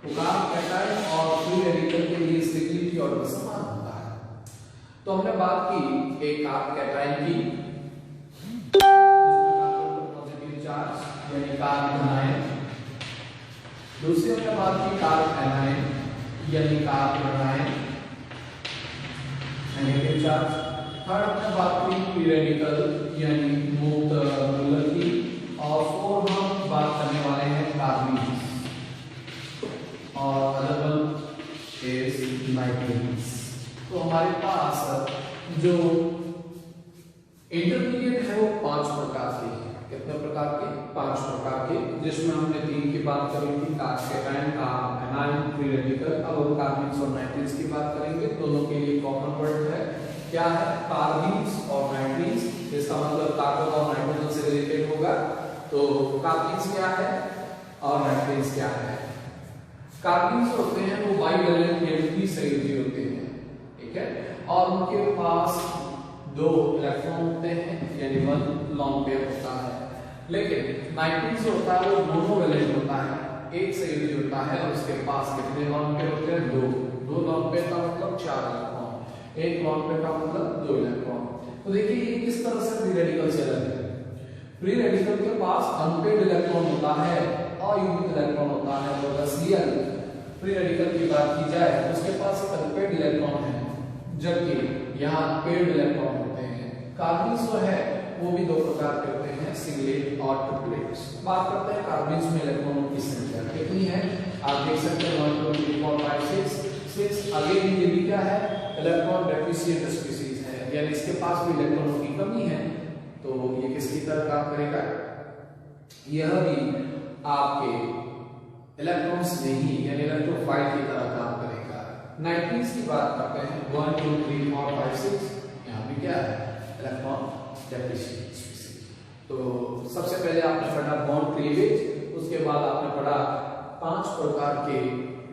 तो carb cation और free radical के लिए स्टेबिलिटी ऑर्डर समान होता है। तो हमने बात की एक कार्ब कैटायन की पॉजिटिव चार्ज यानी कार्ब एनायन, दूसरी हमने बात की कार्ब एनायन यानी carb anion negative charge, third हमने बात की फ्री रेडिकल यानी मुक्त मूलक की, और फोर्थ हम बात करने वाले हैं कार्बीन्स और अदर वन इज नाइट्रीन्स। तो हमारे पास जो इंटरमीडिएट है वो 5 प्रकार के हैं। कितने प्रकार के? 5 प्रकार के, जिसमें हमने 3 की बात करी थी, carb cation, carb anion, free radical. अब हम कार्बीन्स और नाइट्रीन्स की बात करेंगे। दोनों के लिए कॉमन वर्ड है, क्या है? कार्बीन्स और नाइट्रीन्स। इसका मतलब कार्बन और नाइट्रोजन से रिलेटेड होगा। तो कार्बीन्स क्या है और नाइट्रीन्स क्या है? कार्बीन्स होते हैं वो बाइवैलेंट यानी द्विसंयोजी होते हैं, ठीक है, और उनके पास 2 इलेक्ट्रॉन होते हैं यानी 1 लोन पेयर होता है। लेकिन नाइट्रीन्स होता है वो मोनोवैलेंट होता है, एक संयोजी होता है, और उसके पास कितने लोन पेयर होते हैं? 2 लोन पेयर का मतलब 4 इलेक्ट्रॉन, एक लोन पेयर का मतलब 2 इलेक्ट्रॉन। तो देखिए ये किस तरह से फ्री रेडिकल से अलग है। फ्री रेडिकल के पास अनपेड इलेक्ट्रॉन होता है, अयुग्मित इलेक्ट्रॉन होता है, और रसियल फ्री रेडिकल की बात की जाए तो उसके पास एक अनपेड इलेक्ट्रॉन है, जबकि यहाँ पेड इलेक्ट्रॉन होते हैं। कार्बीन्स जो है वो भी 2 प्रकार के होते हैं, सिंगलेट और ट्रिपलेट्स। बात करते हैं कार्बीन्स में इलेक्ट्रॉनों की संख्या कितनी है। आप देख सकते हैं 1 2 3 4 5 6। आगे भी ये भी क्या है? इलेक्ट्रॉन डेफिशिएंट स्पीशीज है, यानी इसके पास भी इलेक्ट्रॉनों की कमी है। तो ये किसकी तरह काम करेगा? यह भी आपके इलेक्ट्रॉन्स नहीं यानी इलेक्ट्रोफाइल की तरह काम करेगा। नाइट्रीन्स की बात करते हैं 1 2 3 4 5 6। यहाँ भी क्या है? Electron deficient species. तो सबसे पहले आपने पढ़ा बॉन्ड क्लीवेज, उसके बाद आपने पढ़ा 5 प्रकार के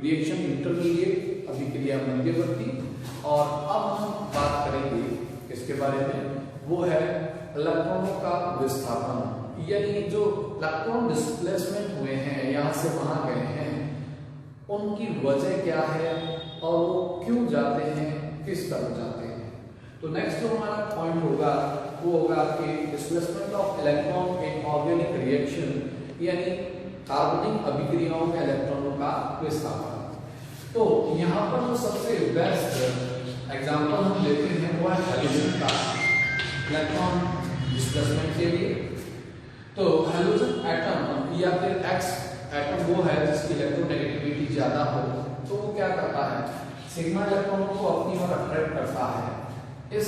रिएक्शन, इंटरमीडिएट, अभिक्रिया मध्यवर्ती, और अब हम बात करेंगे किसके बारे में? वो है इलेक्ट्रॉनों का विस्थापन, यानी जो इलेक्ट्रॉन डिस्प्लेसमेंट हुए हैं, यहाँ से वहां गए हैं, उनकी वजह क्या है और वो क्यों जाते हैं, किस तरह जाते हैं। तो नेक्स्ट जो हमारा पॉइंट होगा वो होगा आपके displacement of electron in organic reaction, यानी कार्बनिक अभिक्रियाओं में इलेक्ट्रॉनों का विस्थापन। तो यहाँ पर जो सबसे बेस्ट एग्जांपल हम लेते हैं वो है हैलोजन का इलेक्ट्रॉन डिस्प्लेसमेंट के लिए। तो हैलोजन एटम या फिर एक्स एटम वो है जिसकी इलेक्ट्रोनेगेटिविटी ज्यादा हो, तो वो क्या करता है? सिग्मा इलेक्ट्रॉनों को अपनी ओर अट्रैक्ट करता है। इस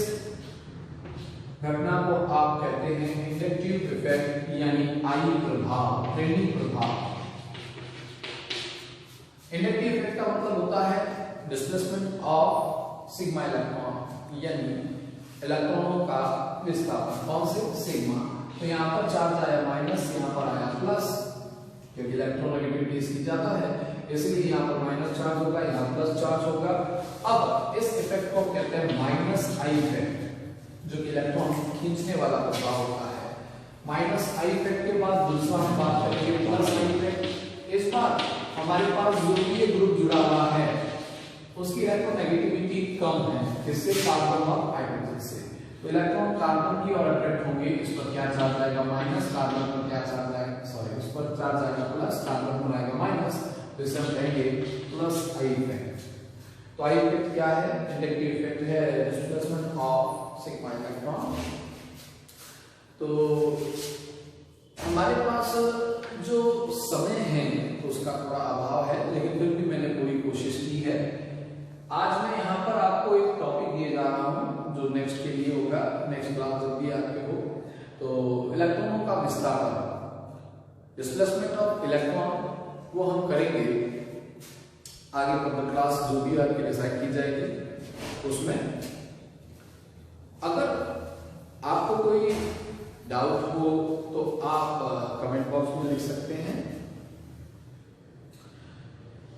घटना को आप कहते हैं इंडक्टिव इफेक्ट यानी आई प्रभाव, प्रेरणी प्रभाव। इंडक्टिव इफेक्ट का मतलब होता है डिस्प्लेसमेंट ऑफ सिग्मा इलेक्ट्रॉन, यानी इलेक्ट्रॉनों का विस्थापन। कौन से? सिग्मा। तो यहाँ पर चार्ज आया माइनस, यहाँ पर आया प्लस, क्योंकि इलेक्ट्रोनेगेटिविटी इसकी ज्यादा है, इसलिए यहाँ पर माइनस चार्ज होगा, यहाँ प्लस चार्ज होगा। अब इस इफेक्ट को कहते हैं माइनस आई इफेक्ट, जो कि इलेक्ट्रॉन खींचने वाला प्रभाव होता है। माइनस आई इफेक्ट के बाद दूसरा हम बात करेंगे प्लस आई इफेक्ट। इस बार हमारे पास जो भी ये ग्रुप जुड़ा हुआ है उसकी इलेक्ट्रोनेगेटिविटी कम है, किससे? कार्बन और हाइड्रोजन से। तो इलेक्ट्रॉन कार्बन की ओर अट्रैक्ट होंगे, इस पर क्या चार्ज आएगा? माइनस। कार्बन पर क्या चार्ज आएगा? सॉरी, उस पर चार्ज आएगा प्लस, कार्बन पर आएगा माइनस, तो इसे हम कहेंगे प्लस आई इफेक्ट। तो आई इफेक्ट क्या है? इंडक्टिव इफेक्ट है, डिस्प्लेसमेंट ऑफ सिग्मा इलेक्ट्रॉन। तो हमारे पास जो समय है उसका थोड़ा अभाव है, लेकिन फिर भी मैंने पूरी कोशिश की है। आज मैं यहाँ पर आपको एक टॉपिक दिए जा रहा हूँ जो नेक्स्ट के लिए होगा, नेक्स्ट क्लास जब भी आपके हो। तो इलेक्ट्रॉनों का विस्थापन, डिस्प्लेसमेंट ऑफ इलेक्ट्रॉन, वो हम करेंगे आगे पर क्लास जो भी आपकी डिसाइड की जाएगी उसमें। अगर आपको कोई डाउट हो तो आप कमेंट बॉक्स में लिख सकते हैं।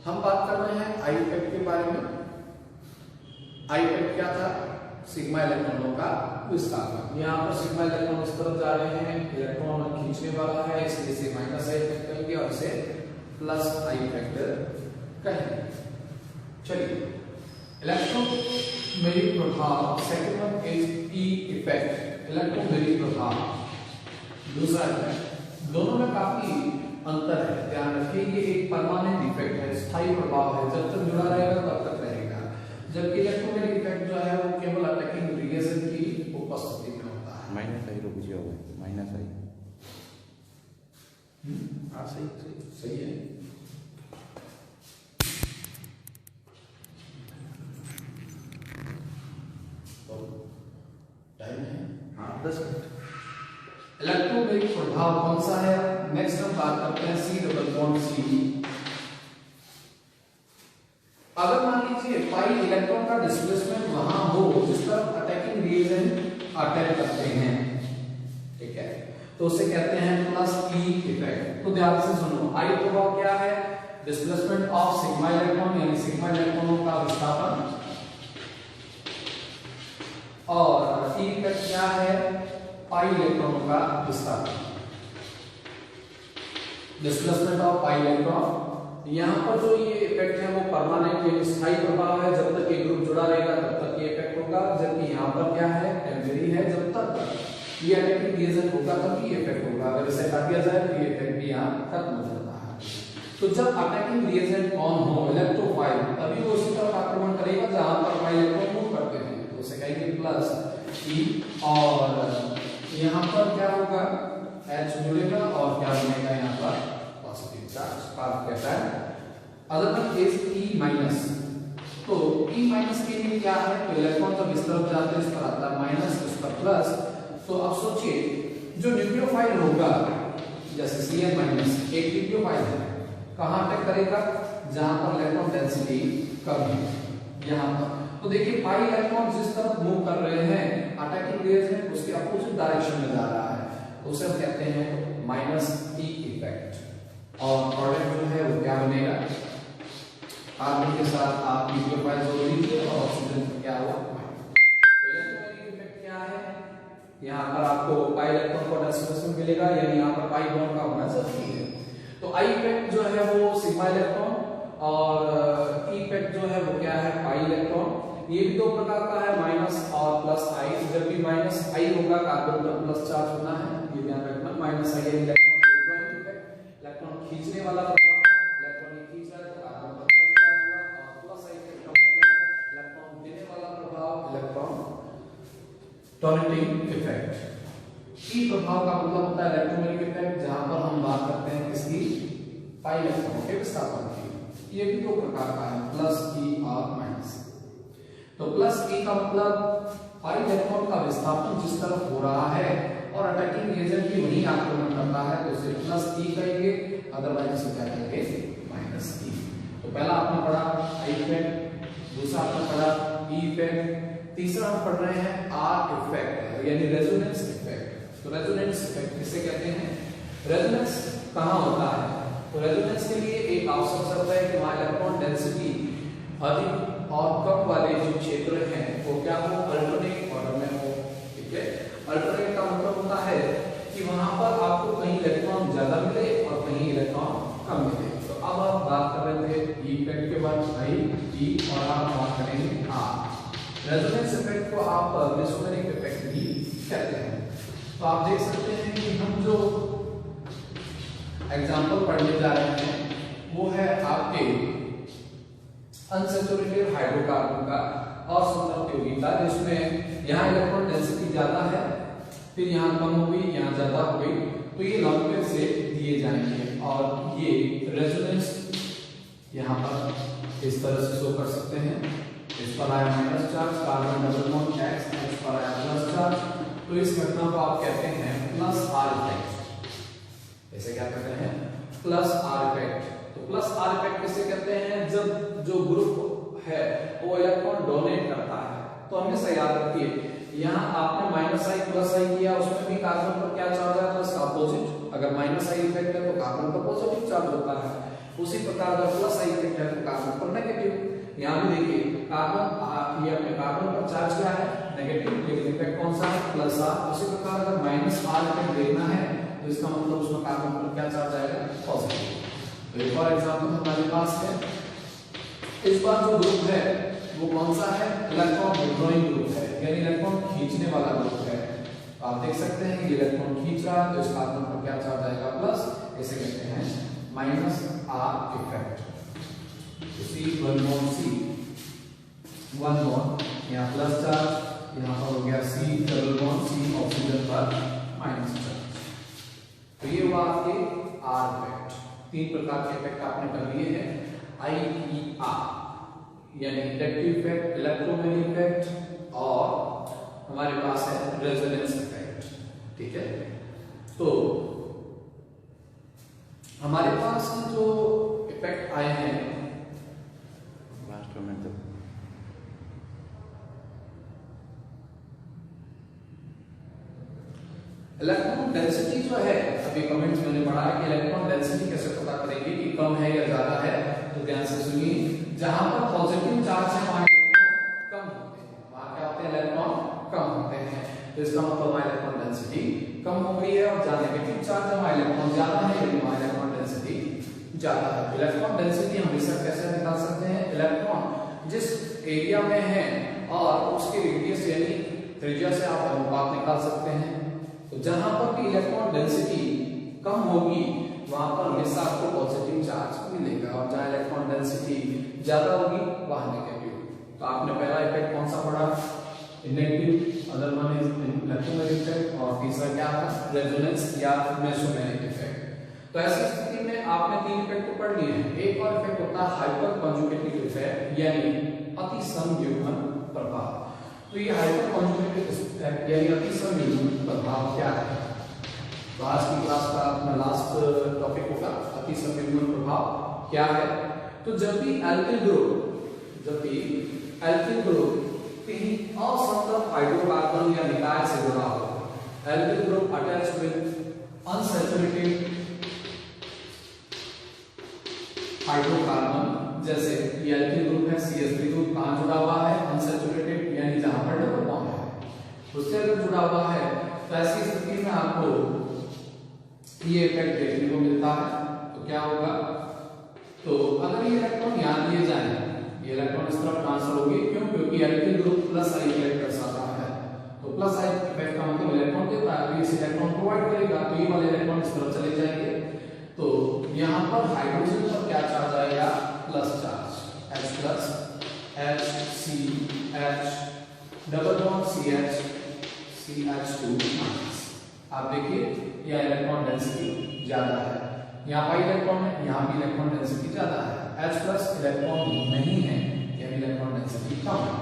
हम बात कर रहे हैं आई इफेक्ट के बारे में। आई इफेक्ट क्या था? सिग्मा इलेक्ट्रॉनों का विस्थापन। यहाँ पर सिग्मा इलेक्ट्रॉन इस तरफ जा रहे हैं, इलेक्ट्रॉन खींचने वाला है, इसलिए से माइनस आई इफेक्ट करेंगे और इसे प्लस आई इफेक्ट कहेंगे। चलिए, इलेक्ट्रोमैग्नेटिक प्रभाव, second one is E effect, electromagnetic प्रभाव। दूसरा इफेक्ट, दोनों में काफी अंतर है, ध्यान रखिए। ये एक परमानेंट इफेक्ट है, स्थायी प्रभाव है, जब तक जुड़ा रहेगा तब तक रहेगा, जबकि इलेक्ट्रोमैग्नेटिक इफेक्ट जो है वो केवल अटैकिंग रेडिएशन की उपस्थिति में होता है। माइनस आई रुक जाओ, माइनस आई। हाँ सही है। तो टाइम है, हाँ 10 मिनट। इलेक्ट्रोमैग्नेटिक प्रभाव कौन सा है? नेक्स्ट हम बात करते हैं सी डबल बॉन्ड सी। अगर मान लीजिए पाई इलेक्ट्रॉन का डिस्प्लेसमेंट वहां हो जिस तरफ अटैकिंग रिएजेंट अटैक करते हैं, ठीक है, तो उसे कहते हैं प्लस ई इफेक्ट। तो ध्यान से सुनो, आई प्रभाव क्या है? डिस्प्लेसमेंट ऑफ सिग्मा इलेक्ट्रॉन, यानी सिग्मा इलेक्ट्रॉनों का विस्थापन, और ई इफेक्ट क्या है? पाई इलेक्ट्रॉनों का विस्थापन, डिस्प्लेसमेंट ऑफ पाई इलेक्ट्रॉन। यहाँ पर जो ये इफेक्ट है वो परमानेंट है, स्थायी प्रभाव है, जब तक ये ग्रुप जुड़ा रहेगा तब तक ये इफेक्ट होगा, जबकि यहाँ पर क्या है? टेम्परेरी है, जब तक ये अटैकिंग रिएजेंट होगा तब ये इफेक्ट होगा, अगर इसे काट दिया जाए तो ये इफेक्ट भी यहाँ खत्म हो जाता है। तो जब अटैकिंग रिएजेंट ऑन हो, इलेक्ट्रोफाइल, तभी वो उसी तरफ आक्रमण करेगा जहां पर पाई इलेक्ट्रॉन मूव करते हैं, तो उसे कहेंगे प्लस ई। और यहाँ पर क्या होगा? H जुड़ेगा और क्या बनेगा? यहाँ पर पॉजिटिव चार्ज, स्पार्क कहता है। Other one is E minus. तो E माइनस के लिए क्या है? तो इलेक्ट्रॉन जब इस तरफ जाते हैं इस पर आता है माइनस, इस पर प्लस। तो अब सोचिए, जो न्यूक्लियोफाइल होगा जैसे Cn माइनस एक न्यूक्लियोफाइल है, कहाँ अटैक करेगा? जहां पर इलेक्ट्रॉन डेंसिटी कम है, यहाँ पर। तो देखिए पाई इलेक्ट्रॉन जिस तरफ मूव कर रहे हैं, अटैकिंग रिएजेंट उसके अपोजिट डायरेक्शन में जा रहा है, तो उसे हम कहते हैं माइनस ई इफेक्ट। और प्रोडक्ट जो है वो क्या बनेगा? कार्बन के साथ आप न्यूक्लियोफाइल जोड़ दीजिए और ऑक्सीजन का क्या हुआ? तो इलेक्ट्रोमैग्नेटिक इफेक्ट क्या है? यहाँ पर आपको पाई इलेक्ट्रॉन को डिस्प्लेसमेंट मिलेगा, यानी यहाँ पर पाई बॉन्ड का होना जरूरी है। तो आई इफेक्ट जो है वो सिग्मा इलेक्ट्रॉन, और ई इफेक्ट जो है वो क्या है? Pi electron. ये भी दो प्रकार का है, माइनस और प्लस आई। जब भी माइनस आई होगा कार्बन पर प्लस चार्ज होना है, ये ध्यान रखना। माइनस आई इलेक्ट्रॉन विड्रॉइंग इफेक्ट, इलेक्ट्रॉन खींचने वाला प्रभाव, इलेक्ट्रॉन ये खींच रहा है तो कार्बन पर प्लस चार्ज हुआ। और प्लस आई इफेक्ट का मतलब इलेक्ट्रॉन देने वाला प्रभाव, इलेक्ट्रॉन डोनेटिंग इफेक्ट। ई प्रभाव का मतलब होता है इलेक्ट्रोमैग्नेटिक इफेक्ट, जहां पर हम बात करते हैं किसकी? पाई इलेक्ट्रॉन के विस्थापन की। ये भी दो प्रकार का है, प्लस ई और माइनस। तो प्लस ई का मतलब पाई इलेक्ट्रॉन का विस्थापन जिस तरफ हो रहा है और अटैकिंग रिएजेंट भी वही आक्रमण करता है, तो इसे प्लस ई कहेंगे, अदरवाइज इसे क्या कहेंगे? माइनस ई। तो पहला आपने पढ़ा आई इफेक्ट, दूसरा आपने पढ़ा ई इफेक्ट, तीसरा हम पढ़ रहे हैं आर इफेक्ट, यानी रेजोनेंस इफेक्ट। तो रेजोनेंस इफेक्ट किसे कहते हैं? रेजोनेंस कहाँ होता है? तो रेजोनेंस के लिए एक आवश्यक शर्त है कि वहां इलेक्ट्रॉन डेंसिटी अधिक और कम वाले जो क्षेत्र हैं वो क्या हो? अल्टरनेट ऑर्डर में हो, ठीक है। अल्टरनेट का मतलब होता है कि वहां पर आपको कहीं इलेक्ट्रॉन ज्यादा मिले और कहीं इलेक्ट्रॉन कम मिले। तो अब आप बात कर रहे थे ई इफेक्ट के बाद आई ई, और आप बात करेंगे आर। रेजोनेंस इफेक्ट को आप मेसोमेरिक इफेक्ट भी कहते हैं। तो आप देख सकते हैं कि हम जो एग्जाम्पल पढ़ने जा रहे हैं वो है आपके अनसैचुरेटेड हाइड्रोकार्बन का और संतृप्त यौगिक, जिसमें यहाँ इलेक्ट्रॉन डेंसिटी ज्यादा है, फिर यहाँ कम हो गई, यहाँ ज्यादा हो गई, तो ये लॉन्ग से दिए जाएंगे। और ये रेजोनेंस यहाँ पर इस तरह से शो कर सकते हैं। इस पर आया minus charge, carbon double bond x, इस पर आया प्लस चार्ज, तो इस घटना को आप कहते हैं प्लस आर इफेक्ट। ऐसे क्या कहते हैं? Plus are effect. तो प्लस आर इफेक्ट किसे कहते हैं? जब जो ग्रुप है वो इलेक्ट्रॉन डोनेट करता है। तो हमेशा याद रखिए, यहाँ आपने माइनस आई प्लस आई किया, उसमें भी कार्बन पर क्या चार्ज है? Plus opposite. अगर माइनस आई इफेक्ट है तो कार्बन पर पॉजिटिव चार्ज होता है, उसी प्रकार अगर प्लस आई इफेक्ट है तो कार्बन पर नेगेटिव। यहाँ भी देखिए कार्बन, ये अपने कार्बन पर चार्ज क्या है? नेगेटिव, लेकिन इफेक्ट कौन सा है? Plus R. उसी प्रकार अगर माइनस आर इफेक्ट देखना है तो इसका मतलब उसमें कार्बन पर क्या चार्ज आएगा? पॉजिटिव। तो एक और एग्जांपल हमारे पास है इस बार जो ग्रुप है वो कौन सा है? इलेक्ट्रॉन विड्रॉइंग ग्रुप है, यानी इलेक्ट्रॉन खींचने वाला ग्रुप है। तो आप देख सकते हैं ये इलेक्ट्रॉन खींच रहा है, तो इस कार्बन पर क्या चार्ज आएगा? प्लस। इसे कहते हैं minus are effect. C1 bond C 1 bond यहाँ प्लस चार्ज, यहाँ पर हो गया C double bond C oxygen पर माइनस चार्ज। तो ये हुआ आपके आर इफेक्ट। 3 प्रकार के इफेक्ट आपने कर लिए हैं। IER यानी इंडक्टिव इफेक्ट, इलेक्ट्रोमैग्नेटिक इफेक्ट और हमारे पास है रेजोनेंस इफेक्ट। ठीक है, तो हमारे पास जो इफेक्ट आए हैं लास्ट में तो इलेक्ट्रॉन डेंसिटी जो है, अभी कमेंट्स मैंने पढ़ा है कि इलेक्ट्रॉन डेंसिटी कैसे पता करेंगे कि कम है या ज्यादा है। तो ध्यान से सुनिए, जहां पर पॉजिटिव चार्ज है वहां इलेक्ट्रॉन कम होते हैं, वहां क्या होते हैं? इलेक्ट्रॉन कम होते हैं। तो इसका मतलब वहां इलेक्ट्रॉन डेंसिटी कम हो गई है। और जहां नेगेटिव चार्ज है वहां इलेक्ट्रॉन ज्यादा है, यानी वहां इलेक्ट्रॉन डेंसिटी ज्यादा है। इलेक्ट्रॉन डेंसिटी हमेशा कैसे निकाल सकते हैं? इलेक्ट्रॉन जिस एरिया में है और उसके रेडियस यानी त्रिज्या से आप अनुपात निकाल सकते हैं। तो जहां पर भी इलेक्ट्रॉन डेंसिटी कम होगी वहां पर हमेशा आपको पॉजिटिव चार्ज मिलेगा, और जहां इलेक्ट्रॉन डेंसिटी ज्यादा होगी वहां नेगेटिव। तो आपने पहला इफेक्ट कौन सा पढ़ा? Inductive, other one is electromagnetic effect, और तीसरा क्या था? रेजोनेंस या मेसोमैग्नेटिक इफेक्ट। तो ऐसी स्थिति में आपने 3 इफेक्ट तो पढ़ लिए हैं। एक और इफेक्ट होता है हाइपर कॉन्जुगेटिव इफेक्ट, यानी अति समयुग्मन प्रभाव। तो ये हाइपर कॉन्जुगेटिव इफेक्ट यानी अति समयुग्मन प्रभाव क्या है? तो आज की क्लास का अपना लास्ट टॉपिक होगा अति समयुग्मन प्रभाव क्या है। तो जब भी एल्किल ग्रुप 3 असंतत हाइड्रोकार्बन या निकाय से जुड़ा हो, alkyl group attach with unsaturated hydrocarbon, जैसे ये एल्किल ग्रुप है CH3 ग्रुप, कहां जुड़ा हुआ है? अनसैचुरेटेड यानी जहां पर डबल बॉन्ड है उससे अगर जुड़ा हुआ है, तो ऐसी स्थिति में आपको ये इफेक्ट देखने को मिलता है। तो क्या होगा? तो अगर ये इलेक्ट्रॉन यहां दिए जाए, ये इलेक्ट्रॉन इस तरफ ट्रांसफर होगी, क्यों? क्योंकि alkyl group plus I effect दर्शाता है। तो प्लस आई इफेक्ट का मतलब इलेक्ट्रॉन देता है, तो इस इलेक्ट्रॉन प्रोवाइड करेगा, तो ये वाले इलेक्ट्रॉन इस तरफ चले जाएंगे। तो यहां पर हाइड्रोजन पर क्या चार्ज आएगा? Plus charge, H plus HCH double bond CH CH2 minus. आप देखिए यह इलेक्ट्रॉन डेंसिटी ज्यादा है, यहाँ पर इलेक्ट्रॉन है, यहाँ भी इलेक्ट्रॉन डेंसिटी ज्यादा है। H प्लस इलेक्ट्रॉन नहीं है, यानी इलेक्ट्रॉन डेंसिटी कम है।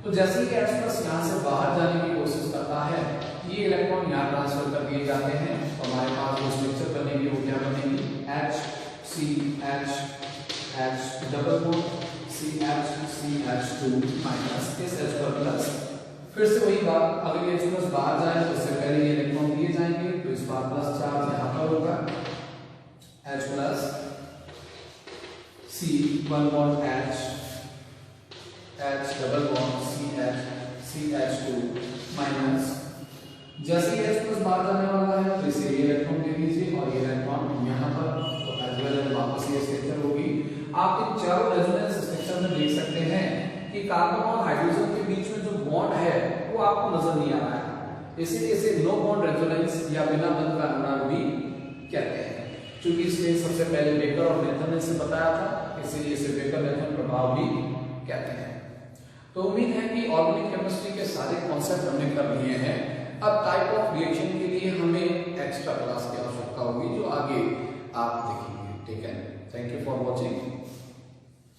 तो जैसे ही H प्लस यहाँ से बाहर जाने की कोशिश करता है, ये इलेक्ट्रॉन यहाँ ट्रांसफर कर दिए जाते हैं। तो हमारे पास जो स्ट्रक्चर बनेगी वो क्या बनेगी? HCH H double bond CH CH2 minus, इस H पर प्लस। फिर से वही बात, अगर ये H प्लस बाहर जाए तो इससे पहले ये इलेक्ट्रॉन दिए जाएंगे, तो इस बार प्लस चार्ज यहाँ पर होगा, H plus C1 bond H double bond CH CH2 minus. जैसे ही H प्लस बाहर जाने वाला है तो इसे ये इलेक्ट्रॉन दे दीजिए, और ये इलेक्ट्रॉन यहाँ पर, तो एज वेल एज वापस ये स्ट्रक्चर होगी। आप इन चारों रेजोनेंस स्ट्रक्चर में देख सकते हैं कि कार्बन और हाइड्रोजन के बीच में जो बॉन्ड है वो आपको नजर नहीं आ रहा है, इसीलिए इसे नो बॉन्ड रेजोनेंस या बिना बंध का अनुनाद भी कहते हैं। क्योंकि इसमें सबसे पहले बेकर और नेथन ने इसे बताया था, इसीलिए इसे बेकर नेथन प्रभाव भी कहते हैं। तो उम्मीद है कि ऑर्गेनिक केमिस्ट्री के सारे कॉन्सेप्ट हमने कर लिए हैं। अब टाइप ऑफ रिएक्शन के लिए हमें एक्स्ट्रा क्लास की आवश्यकता होगी, जो आगे आप देखेंगे। ठीक है, थैंक यू फॉर वॉचिंग।